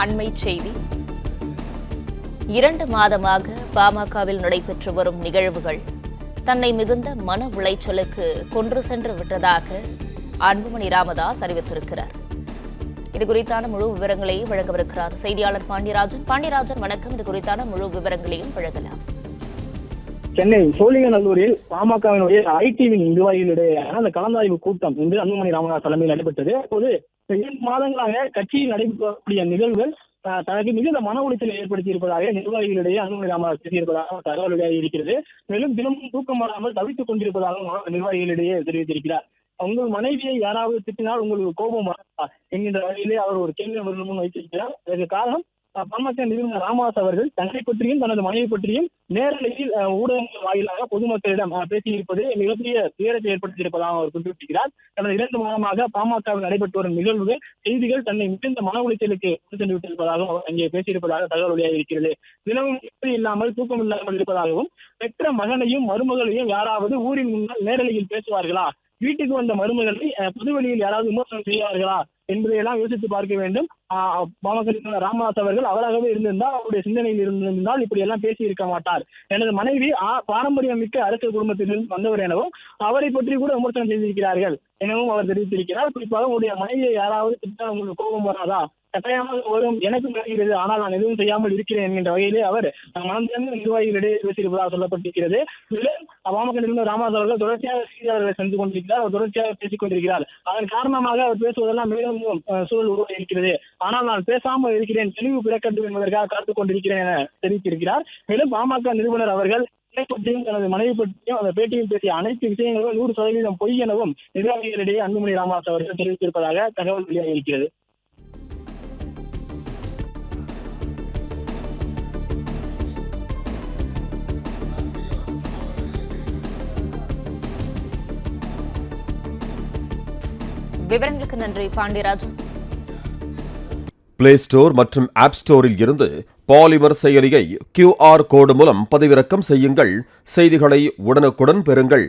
அண்மைச் செய்தி. 2 மாதமாக பாமகவில் நடைபெற்று வரும் நிகழ்வுகள் தன்னை மிகுந்த மன உளைச்சலுக்கு கொன்று சென்று விட்டதாக அன்புமணி ராமதாஸ் அறிவித்திருக்கிறார். இதுகுறித்தான முழு விவரங்களையும் வழங்கவிருக்கிறார் செய்தியாளர் பாண்டியராஜன். பாண்டியராஜன், வணக்கம். இது குறித்தான முழு விவரங்களையும் வழங்கலாம். சென்னை சோழிங்கநல்லூரில் பாமகவினுடைய ஐடிவின் நிர்வாகிகளிடையேயான அந்த கலந்தாய்வு கூட்டம் இன்று அன்புமணி ராமதாஸ் தலைமையில் நடைபெற்றது. அப்போது 2 மாதங்களாக கட்சியில் நடைபெறக்கூடிய நிகழ்வுகள் தனக்கு மிகுந்த மன உளைச்சலை ஏற்படுத்தி இருப்பதாக நிர்வாகிகளிடையே அன்புமணி ராமதாஸ் பேசியிருப்பதாக தகவல் வெளியாகி இருக்கிறது. மேலும் தினமும் தூக்கம் வராமல் தவித்துக் கொண்டிருப்பதாகவும் நிர்வாகிகளிடையே தெரிவித்திருக்கிறார். உங்கள் மனைவியை யாராவது திட்டினால் உங்களுக்கு கோபம் வரா என்கின்ற வகையிலே அவர் ஒரு கேள்வி முன் வைத்திருக்கிறார். இதற்கு காரணம் பாமக நிறுவனர் ராமதாஸ் அவர்கள் தன்னை பற்றியும் தனது மனைவி பற்றியும் நேரலையில் ஊடகங்கள் வாயிலாக பொதுமக்களிடம் பேசியிருப்பது மிகப்பெரிய துயரத்தை ஏற்படுத்தியிருப்பதாக அவர் குறிப்பிட்டிருக்கிறார். கடந்த 2 மாதமாக பாமகவில் நடைபெற்று வரும் நிகழ்வுகள் செய்திகள் தன்னை மிகுந்த மன உளைச்சலுக்கு சென்று விட்டிருப்பதாகவும் அவர் அங்கே பேசியிருப்பதாக தகவல் வெளியாக இருக்கிறது. தினமும் இல்லாமல் தூக்கம் இல்லாமல் இருப்பதாகவும் பெற்ற மகனையும் மருமகளையும் யாராவது ஊரின் முன்னால் நேரலையில் பேசுவார்களா, வீட்டுக்கு வந்த மருமகளை பொதுவெளியில் யாராவது விமர்சனம் செய்வார்களா என்பதையெல்லாம் யோசித்து பார்க்க வேண்டும். பாமக ராமதாஸ் அவர்கள் அவராகவே இருந்திருந்தால், அவருடைய சிந்தனையில் இருந்திருந்தால் இப்படி எல்லாம் பேசி இருக்க மாட்டார். எனது மனைவி பாரம்பரியம் மிக்க அரசியல் குடும்பத்திலிருந்து வந்தவர் எனவும் அவரை பற்றி கூட விமர்சனம் செய்திருக்கிறார்கள் எனவும் அவர் தெரிவித்திருக்கிறார். குறிப்பாக உங்களுடைய மனைவியை யாராவது திட்டா உங்களுக்கு கோபம் வராதா, கட்டாயமாக வரும், எனக்கு வருகிறது, ஆனால் நான் எதுவும் செய்யாமல் இருக்கிறேன் என்கின்ற வகையிலே அவர் மனந்திறந்த நிர்வாகிகளிடையே பேசியிருப்பதாக சொல்லப்பட்டிருக்கிறது. பாமக நிறுவனர் ராமதாஸ் அவர்கள் தொடர்ச்சியாக செய்தியாளர்களை சென்று கொண்டிருக்கிறார். அவர் தொடர்ச்சியாக பேசிக் கொண்டிருக்கிறார். அதன் காரணமாக அவர் பேசுவதெல்லாம் மேலும் சூழல் உருவாகி இருக்கிறது. ஆனால் நான் பேசாமல் இருக்கிறேன், தெளிவு பிறக்கட்டும் என்பதற்காக காத்துக் கொண்டிருக்கிறேன் என தெரிவித்திருக்கிறார். மேலும் பாமக நிறுவனர் அவர்கள் பற்றியும் தனது மனைவி பற்றியும் அந்த பேட்டியில் பேசிய அனைத்து விஷயங்களும் 100% பொய் எனவும் நிர்வாகிகளிடையே அன்புமணி ராமதாஸ் அவர்கள் தெரிவித்திருப்பதாக தகவல் வெளியாகி இருக்கிறது. விவரங்களுக்கு நன்றி பாண்டியராஜன். பிளே ஸ்டோர் மற்றும் ஆப் ஸ்டோரில் இருந்து பாலிமர் செயலியை QR கோடு மூலம் பதிவிறக்கம் செய்யுங்கள். செய்திகளை உடனுக்குடன் பெறுங்கள்.